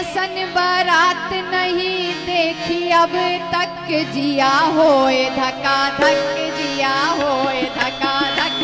ऐसन बारात नहीं देखी अब तक जिया होए धका धक जिया होए धका धक।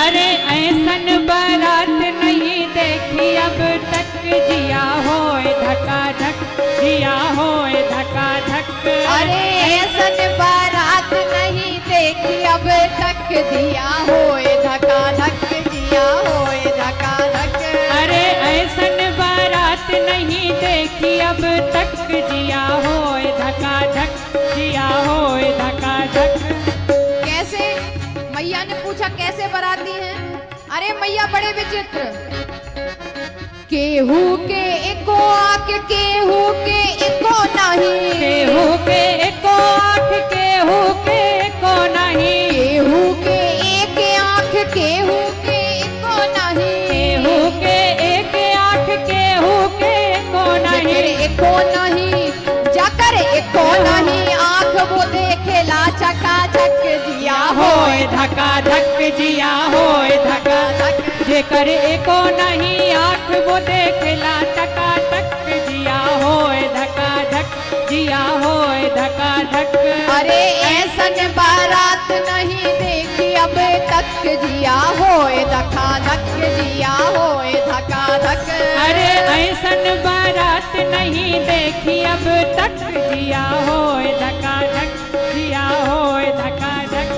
अरे ऐसन बारात नहीं देखी अब तक जिया होए धका धक जिया होए धका धक। अरे ऐसन बारात नहीं देखी अब तक जिया होए धका धक जिया होए धका धक। अरे ऐसन बारात नहीं देखी अब तक जिया होए धका धक जिया होए धका धक। कैसे? मैया ने पूछा कैसे बाराती हैं? अरे मैया बड़े विचित्र। केहू के एको आंख केहू के एको नहीं, केहू के एको आँख केहू के एको नहीं, केहू के एक आंख केहू के एको नहीं, केहू के एक आँख केहू के एको नहीं, एको नहीं जाकर एको नहीं आंख वो देखेला चकाचक जिया होए धका धक जिया होए धका धक। जेकर एको नहीं आँख वो देखला टका टक जिया होए धका धक जिया होए धका धक। अरे ऐसन बारात नहीं देखी अब तक जिया होए धका धक जिया होए धका धक। अरे ऐसन बारात नहीं देखी अब तक जिया होए धका धक जिया होए धका धक।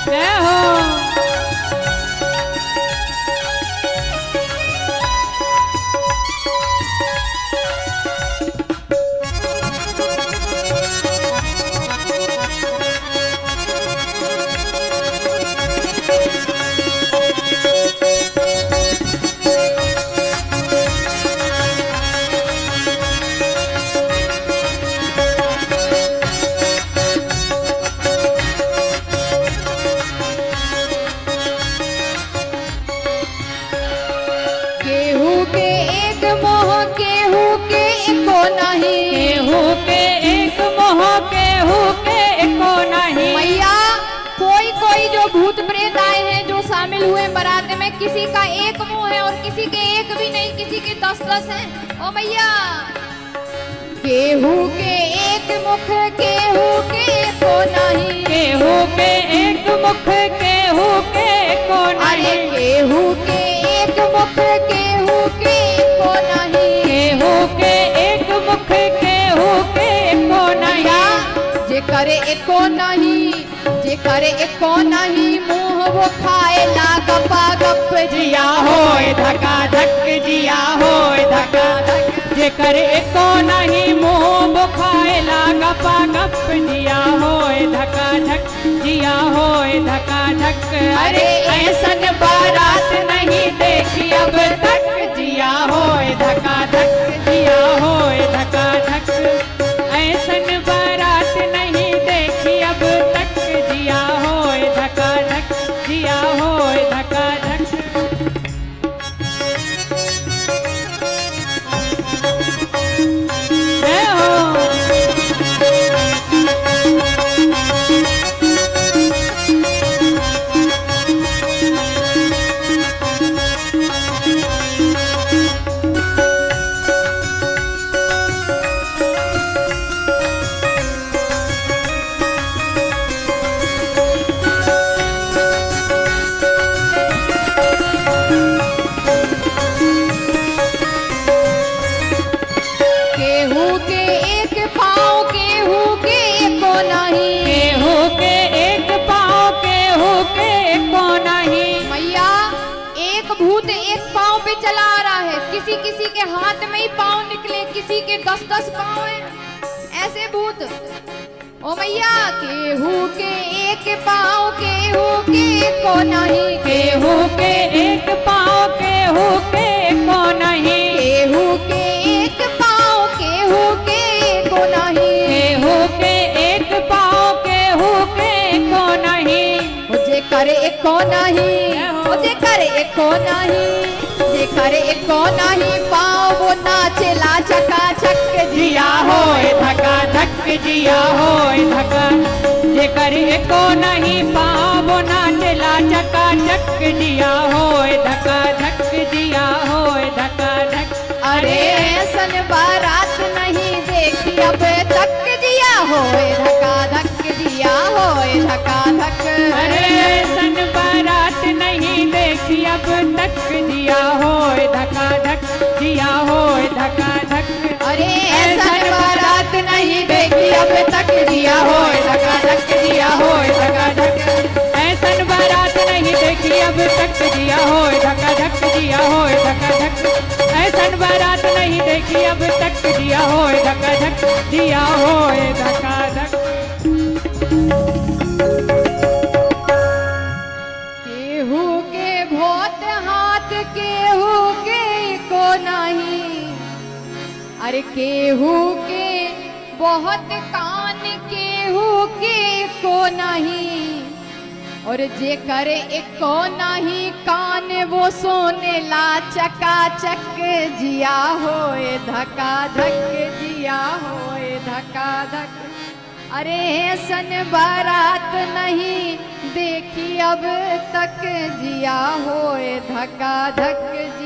जय हो। केहू के एक मोह केहू के एको नहीं, केहू के एक मोह केहू के एको नहीं। मैया कोई कोई जो भूत प्रेत आए हैं जो शामिल हुए बारात में, किसी का एक मुंह है और किसी के एक भी नहीं, किसी के 10-10 हैं। ओ मैया केहू के एक मुख केहू के एको नहीं, केहू के एक मुख केहू के एको अरे नहीं, केहू के एक मुख केहू के एको नहीं, केहू के एक मुख केहू के एको नहीं। जे करे एको नहीं जे करे एको नहीं मुंह वो खाए ला गपा गप जिया होए धका धक जिया होए धका धक। जेकर एको नहीं मुंह बुखाएला गपा गप जिया होए धका धक जिया होए धका धक। अरे ऐसन बारात नहीं देखी अब तक जिया होए धका धक जिया होए धका धक। ऐसन बारात नहीं देखी अब तक जिया होए धका धक जिया होए धका धक। जय हो। केहू के एक पाँव केहू के एको नहीं, केहू के एक पाँव केहू के एको नहीं। मैया एक भूत एक पाँव पे चला आ रहा है, किसी किसी के हाथ में ही पाँव निकले, किसी के 10-10 पाँव हैं, ऐसे भूत। ओ मैया केहू के एक पाँव केहू के एको नहीं, केहू के एक पाँव केहू के एको नहीं, केहू के एक पाँव केहू के एको नहीं, केहू के एक पाँव केहू के एको नहीं। जे करे एको नहीं जे करे एको नहीं जे करे एको नहीं पाँव वो नाचेला चकाचक जिया होए धका धक जिया होए धका जेकर एको नहीं पावो नाचला चका चक जिया होए धका धक जिया होए धका धक। अरे सन बारात नहीं देखी अब तक जिया होए धका धक जिया होए धका धक। अरे सन बारात नहीं देखी अब तक जिया होए धका धक जिया होए धका धक। अरे सन बारात नहीं देखी अब तक जिया होए धका धक जिया होए धका धक। ऐसन बारात नहीं देखी अब तक जिया होए धका धक जिया होए धका धक। ऐसन बारात नहीं देखी अब तक जिया होए धका धक जिया होए धका धक। केहू के भोत हाथ केहू के को नहीं, अरे केहू के बहुत कान केहू के को नहीं, और जे करे एको नहीं कान वो सोने ला चका चक जिया होए धका धक जिया होए धका धक। अरे सन बारात नहीं देखी अब तक जिया होए धका धक।